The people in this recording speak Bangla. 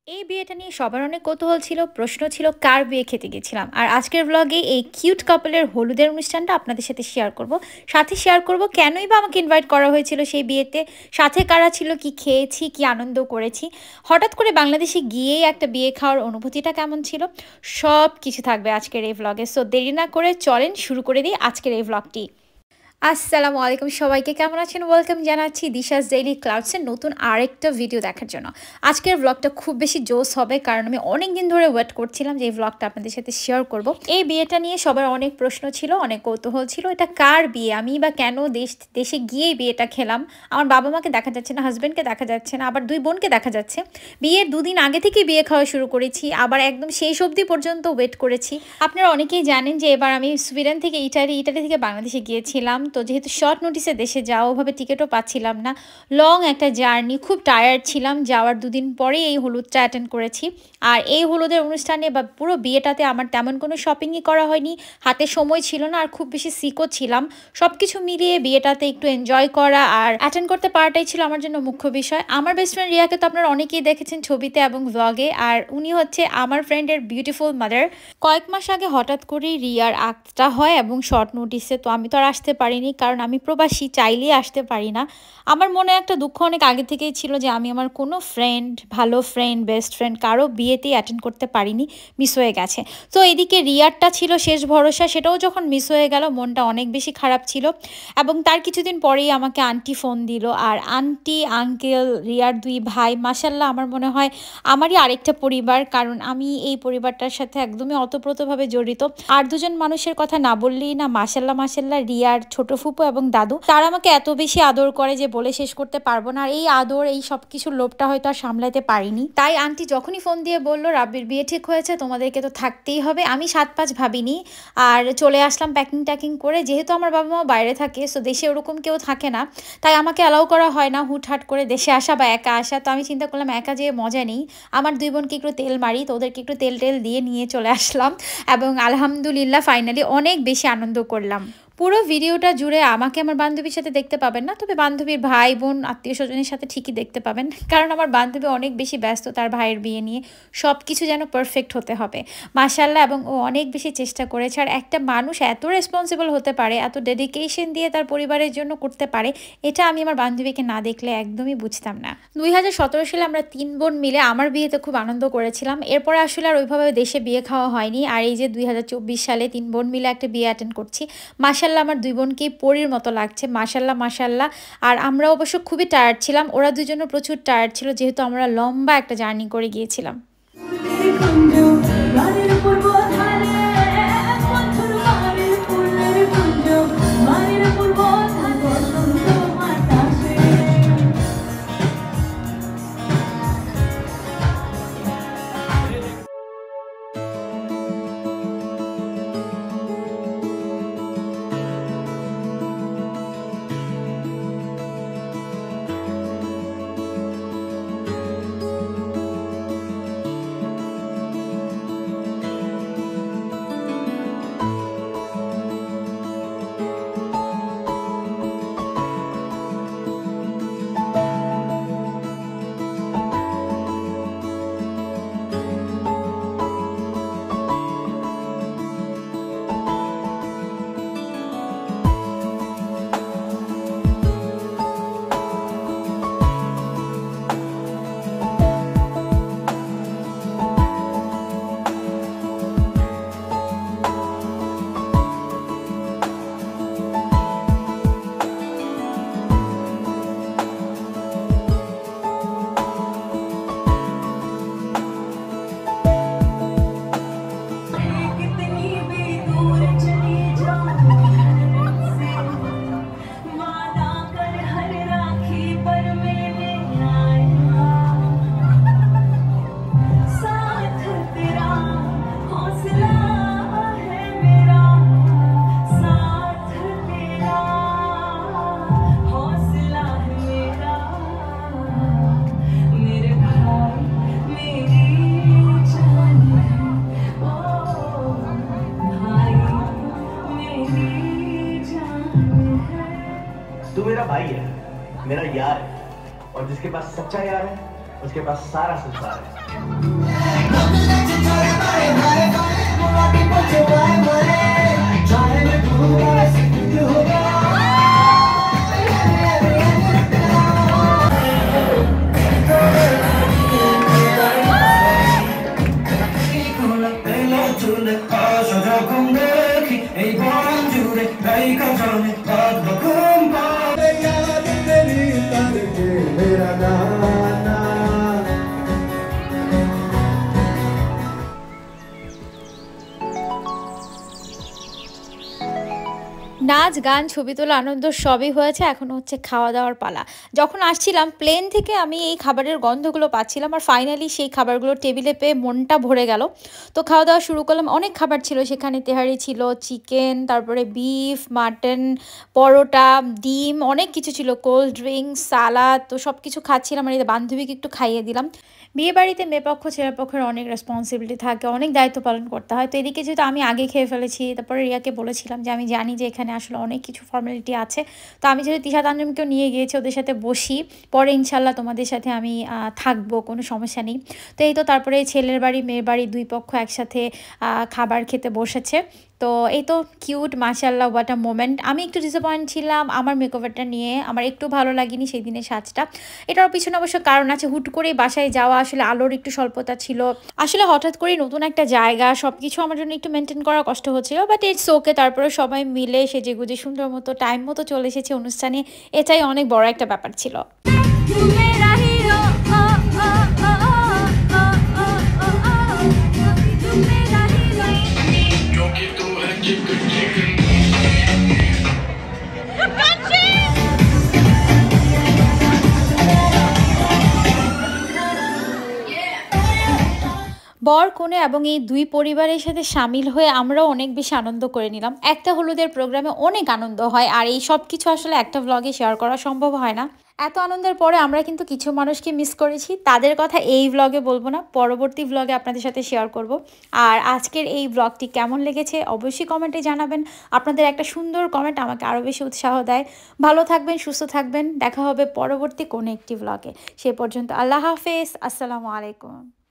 এই বিয়েটা নিয়ে সবার অনেক কৌতূহল ছিল, প্রশ্ন ছিল কার বিয়ে খেতে গেছিলাম। আর আজকের ব্লগে এই কিউট কাপলের হলুদের অনুষ্ঠানটা আপনাদের সাথে শেয়ার করব। সাথে শেয়ার করব কেনই বা আমাকে ইনভাইট করা হয়েছিল সেই বিয়েতে, সাথে কারা ছিল, কি খেয়েছি, কি আনন্দ করেছি, হঠাৎ করে বাংলাদেশে গিয়েই একটা বিয়ে খাওয়ার অনুভূতিটা কেমন ছিল, সব কিছু থাকবে আজকের এই ব্লগে। সো দেরি না করে চলেন শুরু করে দিই আজকের এই ব্লগটি। আসসালামু আলাইকুম সবাইকে, কেমন আছেন? ওয়েলকাম জানাচ্ছি দিশাস ডেইলি ক্লাউডসের নতুন আরেকটা ভিডিও দেখার জন্য। আজকের ব্লগটা খুব বেশি জোস হবে, কারণ আমি অনেক দিন ধরে ওয়েট করছিলাম যে এই ব্লগটা আপনাদের সাথে শেয়ার করব। এই বিয়েটা নিয়ে সবার অনেক প্রশ্ন ছিল, অনেক কৌতূহল ছিল, এটা কার বিয়ে, আমি বা কেন দেশে গিয়েই বিয়েটা খেলাম। আমার বাবা মাকে দেখা যাচ্ছে না, হাজব্যান্ডকে দেখা যাচ্ছে না, আবার দুই বোনকে দেখা যাচ্ছে। বিয়ের দুদিন আগে থেকে বিয়ে খাওয়া শুরু করেছি, আবার একদম শেষ অবধি পর্যন্ত ওয়েট করেছি। আপনারা অনেকেই জানেন যে এবার আমি সুইডেন থেকে ইটালি থেকে বাংলাদেশে গিয়েছিলাম। তো যেহেতু শর্ট নোটিসে দেশে যাওয়া, ওভাবে টিকিটও পাচ্ছিলাম না, লং একটা জার্নি, খুব টায়ার্ড ছিলাম। যাওয়ার দুদিন পরে এই হলুদটা অ্যাটেন্ড করেছি। আর এই হলুদের অনুষ্ঠানে বা পুরো বিয়েটাতে আমার তেমন কোনো শপিংই করা হয়নি, হাতে সময় ছিল না, আর খুব বেশি সিকও ছিলাম। সব কিছু মিলিয়ে বিয়েটাতে একটু এনজয় করা আর অ্যাটেন্ড করতে পারাটাই ছিল আমার জন্য মুখ্য বিষয়। আমার বেস্ট ফ্রেন্ড রিয়াকে তো আপনারা অনেকেই দেখেছেন ছবিতে এবং ব্লগে, আর উনি হচ্ছে আমার ফ্রেন্ডের বিউটিফুল মাদার। কয়েক মাস আগে হঠাৎ করেই রিয়ার আক্তটা হয় এবং শর্ট নোটিসে, তো আমি তো আর আসতে পারিনি, কারণ আমি প্রবাসী, চাইলেই আসতে পারি না। আমার মনে একটা দুঃখ অনেক আগে থেকেই ছিল যে আমি আমার কোনো ফ্রেন্ড, ভালো ফ্রেন্ড, বেস্ট ফ্রেন্ড কারো বিয়েতেই অ্যাটেন্ড করতে পারিনি, মিস হয়ে গেছে। তো এদিকে রিয়ারটা ছিল শেষ ভরসা, সেটাও যখন মিস হয়ে গেল মনটা অনেক বেশি খারাপ ছিল। এবং তার কিছুদিন পরেই আমাকে আন্টি ফোন দিল, আর আন্টি, আঙ্কেল, রিয়ার দুই ভাই, মাশাল্লাহ আমার মনে হয় আমারই আরেকটা পরিবার, কারণ আমি এই পরিবারটার সাথে একদমই অতপ্রতভাবে জড়িত। আর দুজন মানুষের কথা না বললেই না, মাশাল্লাহ মাশাল্লাহ, রিয়ার ছোট ফুপু এবং দাদু, তারা আমাকে এত বেশি আদর করে যে বলে শেষ করতে পারবো না। আর এই আদর, এই সব কিছুর লোভটা হয়তো আর সামলাতে পারিনি। তাই আন্টি যখনই ফোন দিয়ে বললো রাব্বির বিয়ে ঠিক হয়েছে, তোমাদেরকে তো থাকতেই হবে, আমি 7-5 ভাবিনি আর চলে আসলাম প্যাকিং ট্যাকিং করে। যেহেতু আমার বাবা মা বাইরে থাকে, সো দেশে ওরকম কেউ থাকে না, তাই আমাকে অ্যালাউ করা হয় না হুটহাট করে দেশে আসা বা একা আসা। তো আমি চিন্তা করলাম একা যেয়ে মজা নেই, আমার দুই বোনকে একটু তেল মারি, তো ওদেরকে একটু তেল দিয়ে নিয়ে চলে আসলাম। এবং আলহামদুলিল্লাহ ফাইনালি অনেক বেশি আনন্দ করলাম। পুরো ভিডিওটা জুড়ে আমাকে আমার বান্ধবীর সাথে দেখতে পাবেন না, তবে বান্ধবীর ভাই বোন আত্মীয় স্বজনের সাথে ঠিকই দেখতে পাবেন, কারণ আমার বান্ধবী অনেক বেশি ব্যস্ত তার ভাইয়ের বিয়ে নিয়ে। সব কিছু যেন পারফেক্ট হতে হবে মাশাল্লাহ, এবং ও অনেক বেশি চেষ্টা করেছে। আর একটা মানুষ এত রেসপন্সিবল হতে পারে, এত ডেডিকেশন দিয়ে তার পরিবারের জন্য করতে পারে, এটা আমি আমার বান্ধবীকে না দেখলে একদমই বুঝতাম না। 2017 সালে আমরা 3 বোন মিলে আমার বিয়েতে খুব আনন্দ করেছিলাম। এরপরে আসলে আর ওইভাবে দেশে বিয়ে খাওয়া হয়নি। আর এই যে 2024 সালে 3 বোন মিলে একটা বিয়ে অ্যাটেন্ড করছি, মাশাল্লাহ আমার দুই বোনকেই পরীর মতো লাগছে, মাশাল্লাহ মাশাল্লাহ। আর আমরা অবশ্য খুবই টায়ার্ড ছিলাম, ওরা দুজনও প্রচুর টায়ার্ড ছিল, যেহেতু আমরা লম্বা একটা জার্নি করে গিয়েছিলাম। तू मेरा भाई है, मेरा यार है, और जिसके पास सच्चा यार है उसके पास सारा संसार है। নাচ গান ছবি তোলা আনন্দ সবই হয়েছে, এখন হচ্ছে খাওয়া দাওয়ার পালা। যখন আসছিলাম প্লেন থেকে আমি এই খাবারের গন্ধগুলো পাচ্ছিলাম, আর ফাইনালি সেই খাবারগুলো টেবিলে পেয়ে মনটা ভরে গেল। তো খাওয়া দাওয়া শুরু করলাম। অনেক খাবার ছিল সেখানে, তেহারি ছিল, চিকেন, তারপরে বিফ, মাটন, পরোটা, ডিম, অনেক কিছু ছিল, কোল্ড ড্রিঙ্কস, সালাদ। তো সব কিছু খাচ্ছিলাম আর এই বান্ধবীকে একটু খাইয়ে দিলাম। বিয়ে বাড়িতে মেয়েপক্ষ ছেলেপক্ষের অনেক রেসপন্সিবিলিটি থাকে, অনেক দায়িত্ব পালন করতে হয়। তো এদিকে যেহেতু আমি আগে খেয়ে ফেলেছি, তারপরে রিয়াকে বলেছিলাম যে আমি জানি যে এখানে আসলে অনেক কিছু ফর্মালিটি আছে, তো আমি যেহেতু তিশা তানজিমকেও নিয়ে গিয়েছি, ওদের সাথে বসি, পরে ইনশাল্লাহ তোমাদের সাথে আমি থাকবো, কোনো সমস্যা নেই। তো এই তো তারপরে ছেলের বাড়ি মেয়ের বাড়ি দুই পক্ষ একসাথে খাবার খেতে বসেছে। তো এই তো কিউট, মাশাআল্লাহ, হোয়াট আ মোমেন্ট। আমি একটু ডিসঅ্যাপয়েন্ট ছিলাম আমার মেকওভারটা নিয়ে, আমার একটু ভালো লাগেনি সেই দিনের সাজটা। এটার পিছনে অবশ্য কারণ আছে, হুট করে বাসায় যাওয়া, আসলে আলোর একটু স্বল্পতা ছিল, আসলে হঠাৎ করে নতুন একটা জায়গা, সব কিছু আমার জন্য একটু মেনটেন করা কষ্ট হচ্ছিল, বাট ইটস ওকে। তারপরে সবাই মিলে সেজে গুজে সুন্দর মতো টাইম মতো চলে এসেছে অনুষ্ঠানে, এটাই অনেক বড় একটা ব্যাপার ছিল। বর কনে এবং এই দুই পরিবারের সাথে সামিল হয়ে আমরাও অনেক বেশি আনন্দ করে নিলাম। একটা হলুদের প্রোগ্রামে অনেক আনন্দ হয়, আর এই সব কিছু আসলে একটা ব্লগে শেয়ার করা সম্ভব হয় না। এত আনন্দের পরে আমরা কিন্তু কিছু মানুষকে মিস করেছি, তাদের কথা এই ব্লগে বলবো না, পরবর্তী ব্লগে আপনাদের সাথে শেয়ার করব। আর আজকের এই ব্লগটি কেমন লেগেছে অবশ্যই কমেন্টে জানাবেন। আপনাদের একটা সুন্দর কমেন্ট আমাকে আরও বেশি উৎসাহ দেয়। ভালো থাকবেন, সুস্থ থাকবেন, দেখা হবে পরবর্তী কোনো একটি ব্লগে। সে পর্যন্ত আল্লাহ হাফেজ, আসসালামু আলাইকুম।